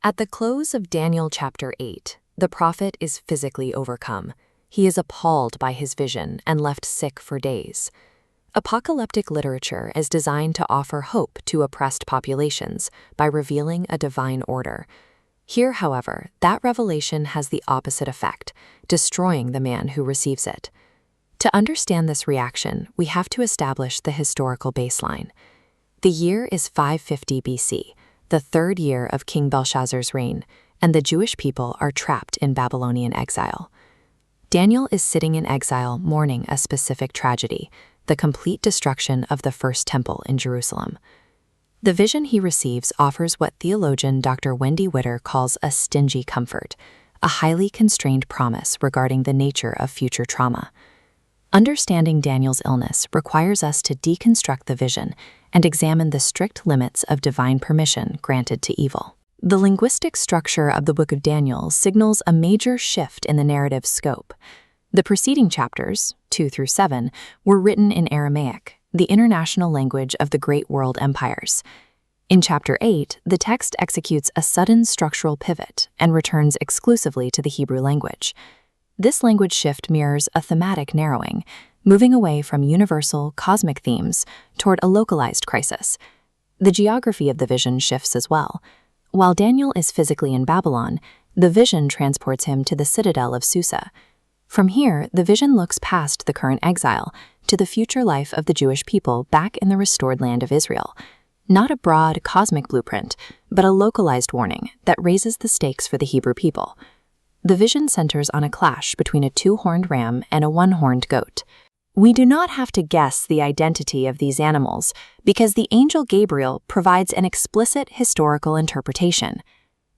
At the close of Daniel chapter 8, the prophet is physically overcome. He is appalled by his vision and left sick for days. Apocalyptic literature is designed to offer hope to oppressed populations by revealing a divine order. Here, however, that revelation has the opposite effect, destroying the man who receives it. To understand this reaction, we have to establish the historical baseline. The year is 550 BC, the third year of King Belshazzar's reign, and the Jewish people are trapped in Babylonian exile. Daniel is sitting in exile mourning a specific tragedy, the complete destruction of the first temple in Jerusalem. The vision he receives offers what theologian Dr. Wendy Widder calls a stingy comfort, a highly constrained promise regarding the nature of future trauma. Understanding Daniel's illness requires us to deconstruct the vision and examine the strict limits of divine permission granted to evil. The linguistic structure of the Book of Daniel signals a major shift in the narrative's scope. The preceding chapters, 2 through 7, were written in Aramaic, the international language of the great world empires. In chapter 8, the text executes a sudden structural pivot and returns exclusively to the Hebrew language. This language shift mirrors a thematic narrowing, moving away from universal, cosmic themes toward a localized crisis. The geography of the vision shifts as well. While Daniel is physically in Babylon, the vision transports him to the citadel of Susa. From here, the vision looks past the current exile to the future life of the Jewish people back in the restored land of Israel. Not a broad, cosmic blueprint, but a localized warning that raises the stakes for the Hebrew people. The vision centers on a clash between a two-horned ram and a one-horned goat. We do not have to guess the identity of these animals because the angel Gabriel provides an explicit historical interpretation.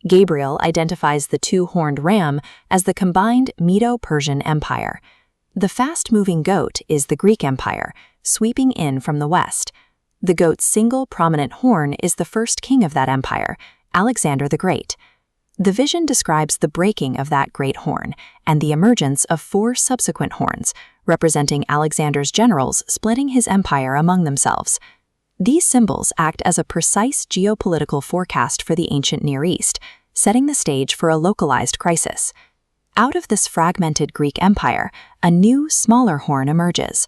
Gabriel identifies the two-horned ram as the combined Medo-Persian Empire. The fast-moving goat is the Greek Empire, sweeping in from the west. The goat's single prominent horn is the first king of that empire, Alexander the Great. The vision describes the breaking of that great horn and the emergence of 4 subsequent horns, representing Alexander's generals splitting his empire among themselves. These symbols act as a precise geopolitical forecast for the ancient Near East, setting the stage for a localized crisis. Out of this fragmented Greek empire, a new, smaller horn emerges.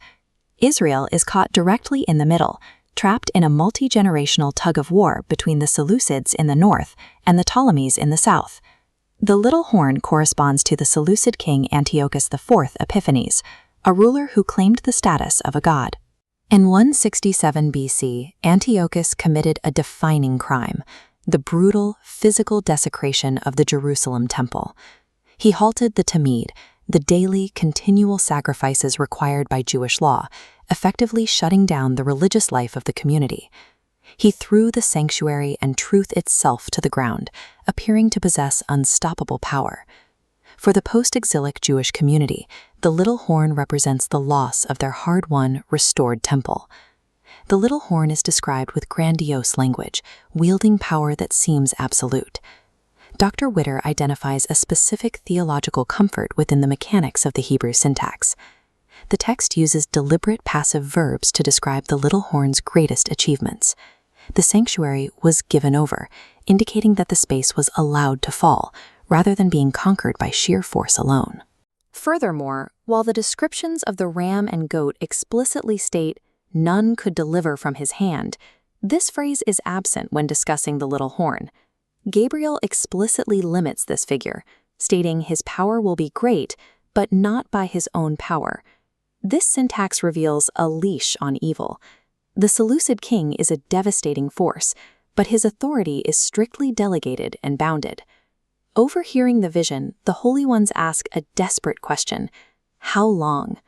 Israel is caught directly in the middle, trapped in a multi-generational tug-of-war between the Seleucids in the north and the Ptolemies in the south. The little horn corresponds to the Seleucid king Antiochus IV Epiphanes, a ruler who claimed the status of a god. In 167 BC, Antiochus committed a defining crime, the brutal, physical desecration of the Jerusalem temple. He halted the Tamid, the daily, continual sacrifices required by Jewish law, effectively shutting down the religious life of the community. He threw the sanctuary and truth itself to the ground, appearing to possess unstoppable power. For the post-exilic Jewish community, the little horn represents the loss of their hard-won, restored temple. The little horn is described with grandiose language, wielding power that seems absolute. Dr. Widder identifies a specific theological comfort within the mechanics of the Hebrew syntax. The text uses deliberate passive verbs to describe the little horn's greatest achievements. The sanctuary was given over, indicating that the space was allowed to fall, rather than being conquered by sheer force alone. Furthermore, while the descriptions of the ram and goat explicitly state, "None could deliver from his hand," this phrase is absent when discussing the little horn. Gabriel explicitly limits this figure, stating his power will be great, but not by his own power. This syntax reveals a leash on evil. The Seleucid king is a devastating force, but his authority is strictly delegated and bounded. Overhearing the vision, the Holy Ones ask a desperate question: how long?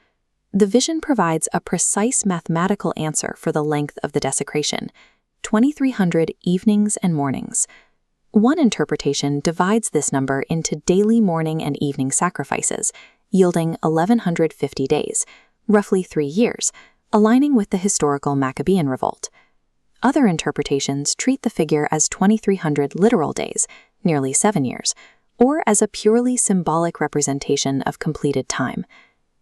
The vision provides a precise mathematical answer for the length of the desecration: 2,300 evenings and mornings. One interpretation divides this number into daily morning and evening sacrifices, yielding 1,150 days, roughly 3 years, aligning with the historical Maccabean revolt. Other interpretations treat the figure as 2,300 literal days, nearly 7 years, or as a purely symbolic representation of completed time.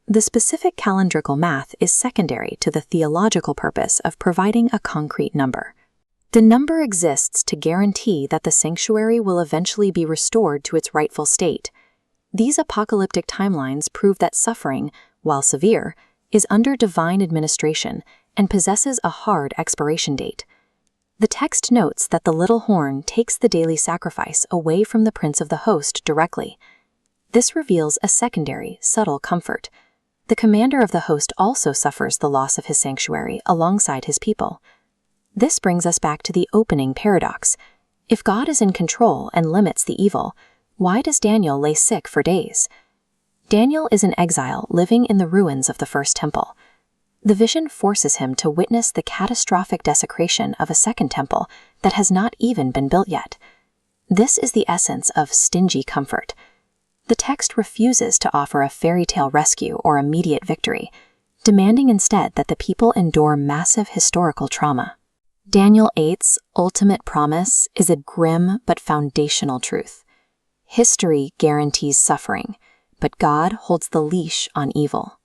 The specific calendrical math is secondary to the theological purpose of providing a concrete number. The number exists to guarantee that the sanctuary will eventually be restored to its rightful state. These apocalyptic timelines prove that suffering, while severe, is under divine administration and possesses a hard expiration date. The text notes that the little horn takes the daily sacrifice away from the prince of the host directly. This reveals a secondary, subtle comfort. The commander of the host also suffers the loss of his sanctuary alongside his people. This brings us back to the opening paradox. If God is in control and limits the evil, why does Daniel lay sick for days? Daniel is in exile living in the ruins of the first temple. The vision forces him to witness the catastrophic desecration of a second temple that has not even been built yet. This is the essence of stingy comfort. The text refuses to offer a fairy tale rescue or immediate victory, demanding instead that the people endure massive historical trauma. Daniel 8's ultimate promise is a grim but foundational truth. History guarantees suffering, but God holds the leash on evil.